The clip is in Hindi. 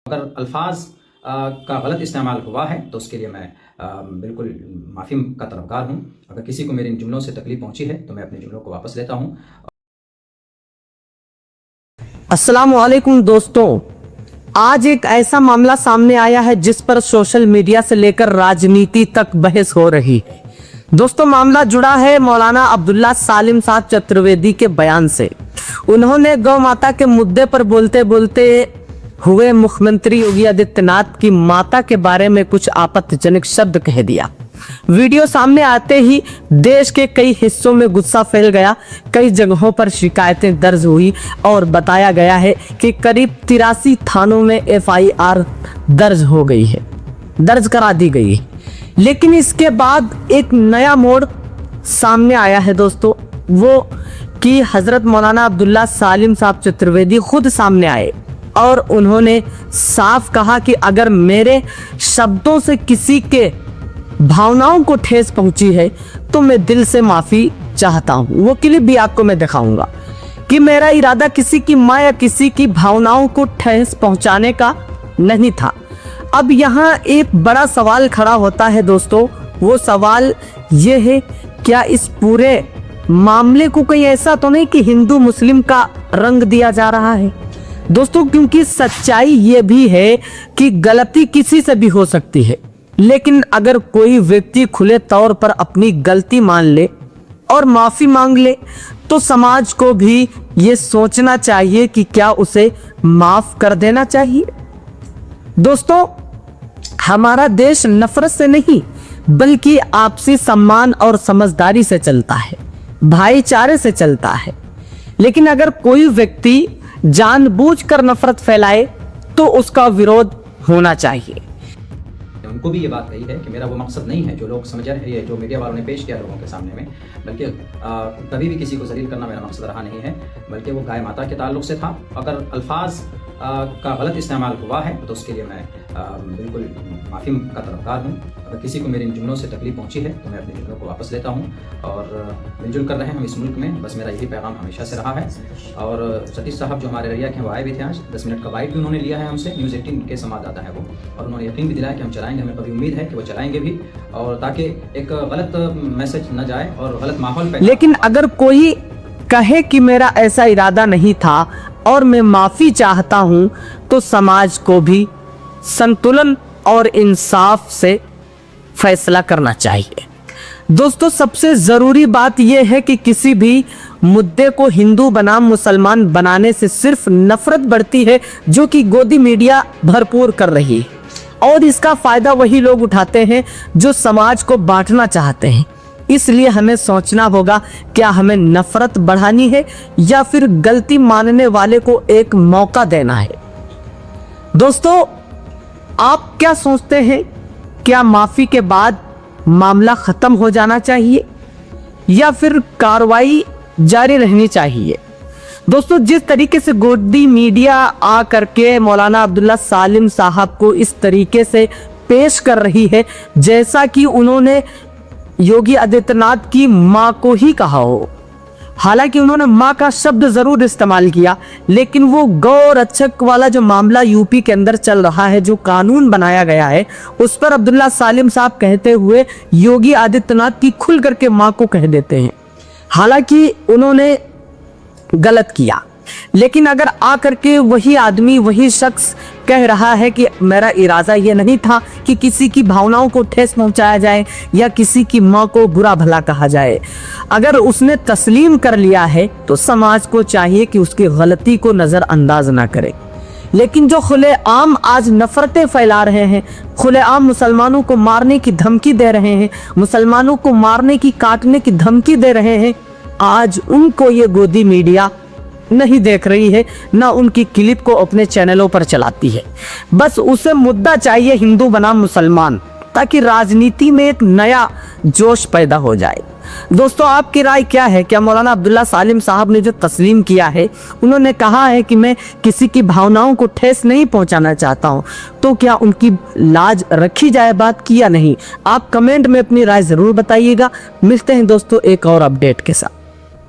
अगर अल्फाज का गलत इस्तेमाल हुआ है तो उसके लिए मैं बिल्कुल माफ़ी का तलबगार हूँ। अगर किसी को मेरे इन जुमलों से तकलीफ पहुँची है तो मैं अपने जुमलों को वापस लेता हूँ। अस्सलाम वालेकुम दोस्तों, आज एक ऐसा मामला सामने आया है जिस पर सोशल मीडिया से लेकर राजनीति तक बहस हो रही है। दोस्तों, मामला जुड़ा है मौलाना अब्दुल्ला सालिम साहब चतुर्वेदी के बयान से। उन्होंने गौ माता के मुद्दे पर बोलते बोलते हुए मुख्यमंत्री योगी आदित्यनाथ की माता के बारे में कुछ आपत्तिजनक शब्द कह दिया। वीडियो सामने आते ही देश के कई हिस्सों में गुस्सा फैल गया। कई जगहों पर शिकायतें दर्ज हुई और बताया गया है कि करीब 83 थानों में FIR दर्ज हो गई है, दर्ज करा दी गई है। लेकिन इसके बाद एक नया मोड़ सामने आया है दोस्तों, वो कि हजरत मौलाना अब्दुल्ला सालिम साहब चतुर्वेदी खुद सामने आए और उन्होंने साफ कहा कि अगर मेरे शब्दों से किसी के भावनाओं को ठेस पहुंची है तो मैं दिल से माफी चाहता हूं। वो क्लिप भी आपको मैं दिखाऊंगा कि मेरा इरादा किसी की मां या किसी की भावनाओं को ठेस पहुंचाने का नहीं था। अब यहाँ एक बड़ा सवाल खड़ा होता है दोस्तों, वो सवाल ये है, क्या इस पूरे मामले को कोई ऐसा तो नहीं कि हिंदू मुस्लिम का रंग दिया जा रहा है दोस्तों? क्योंकि सच्चाई ये भी है कि गलती किसी से भी हो सकती है, लेकिन अगर कोई व्यक्ति खुले तौर पर अपनी गलती मान ले और माफी मांग ले तो समाज को भी ये सोचना चाहिए कि क्या उसे माफ कर देना चाहिए। दोस्तों, हमारा देश नफरत से नहीं बल्कि आपसी सम्मान और समझदारी से चलता है, भाईचारे से चलता है। लेकिन अगर कोई व्यक्ति जानबूझकर नफरत फैलाए तो उसका विरोध होना चाहिए। उनको भी ये बात कही है कि मेरा वो मकसद नहीं है जो लोग समझ रहे हैं, जो मीडिया वालों ने पेश किया लोगों के सामने में, बल्कि कभी भी किसी को जलील करना मेरा मकसद रहा नहीं है, बल्कि वो गाय माता के ताल्लुक से था। अगर अल्फाज का गलत इस्तेमाल हुआ है तो उसके लिए मैं बिल्कुल माफ़ी का तलबगार हूँ। अगर किसी को मेरे इन जुमलों से तकलीफ पहुँची है तो मैं अपने जुमलों को वापस लेता हूँ और मिलजुल कर रहे हैं हम इस मुल्क में, बस मेरा यही पैगाम हमेशा से रहा है। और सतीश साहब जो हमारे रैया के वो आए भी थे, आज 10 मिनट का बाइट भी उन्होंने लिया है हमसे, न्यूज़ 18 के संवाददाता है वो, और उन्होंने यकीन भी दिलाया कि हम चलाएंगे। हमें कभी उम्मीद है कि वो चलाएंगे भी, और ताकि एक गलत मैसेज न जाए और गलत माहौल पे। लेकिन अगर कोई कहे कि मेरा ऐसा इरादा नहीं था और मैं माफी चाहता हूं तो समाज को भी संतुलन और इंसाफ से फैसला करना चाहिए। दोस्तों, सबसे जरूरी बात यह है कि किसी भी मुद्दे को हिंदू बनाम मुसलमान बनाने से सिर्फ नफरत बढ़ती है, जो कि गोदी मीडिया भरपूर कर रही है, और इसका फायदा वही लोग उठाते हैं जो समाज को बांटना चाहते हैं। इसलिए हमें सोचना होगा, क्या हमें नफरत बढ़ानी है या फिर गलती मानने वाले को एक मौका देना है। दोस्तों, आप क्या सोचते हैं? क्या माफी के बाद मामला खत्म हो जाना चाहिए या फिर कार्रवाई जारी रहनी चाहिए? दोस्तों, जिस तरीके से गोदी मीडिया आ करके मौलाना अब्दुल्ला सालिम साहब को इस तरीके से पेश कर रही है जैसा कि उन्होंने योगी आदित्यनाथ की मां को ही कहा हो, हालांकि उन्होंने मां का शब्द जरूर इस्तेमाल किया, लेकिन वो गौ रक्षक वाला जो मामला यूपी के अंदर चल रहा है, जो कानून बनाया गया है, उस पर अब्दुल्ला सालिम साहब कहते हुए योगी आदित्यनाथ की खुल करके मां को कह देते हैं। हालांकि उन्होंने गलत किया, लेकिन अगर आकर के वही आदमी, वही शख्स कह रहा है कि मेरा इरादा ये नहीं था कि किसी की भावनाओं को ठेस पहुंचाया जाए या किसी की मां को बुरा भला कहा जाए, अगर उसने तस्लीम कर लिया है तो समाज को चाहिए कि उसकी गलती को नजरअंदाज ना करे। लेकिन जो खुलेआम आज नफरतें फैला रहे हैं, खुलेआम मुसलमानों को मारने की धमकी दे रहे हैं, मुसलमानों को मारने की, काटने की धमकी दे रहे हैं, आज उनको ये गोदी मीडिया नहीं देख रही है, ना उनकी क्लिप को अपने चैनलों पर चलाती है। बस उसे मुद्दा चाहिए हिंदू बनाम मुसलमान, ताकि राजनीति में एक नया जोश पैदा हो जाए। दोस्तों, आपकी राय क्या है? क्या मौलाना अब्दुल्ला सालिम साहब ने जो तस्लीम किया है, उन्होंने कहा है कि मैं किसी की भावनाओं को ठेस नहीं पहुंचाना चाहता हूं, तो क्या उनकी लाज रखी जाए बात की या नहीं? आप कमेंट में अपनी राय जरूर बताइएगा। मिलते हैं दोस्तों एक और अपडेट के साथ।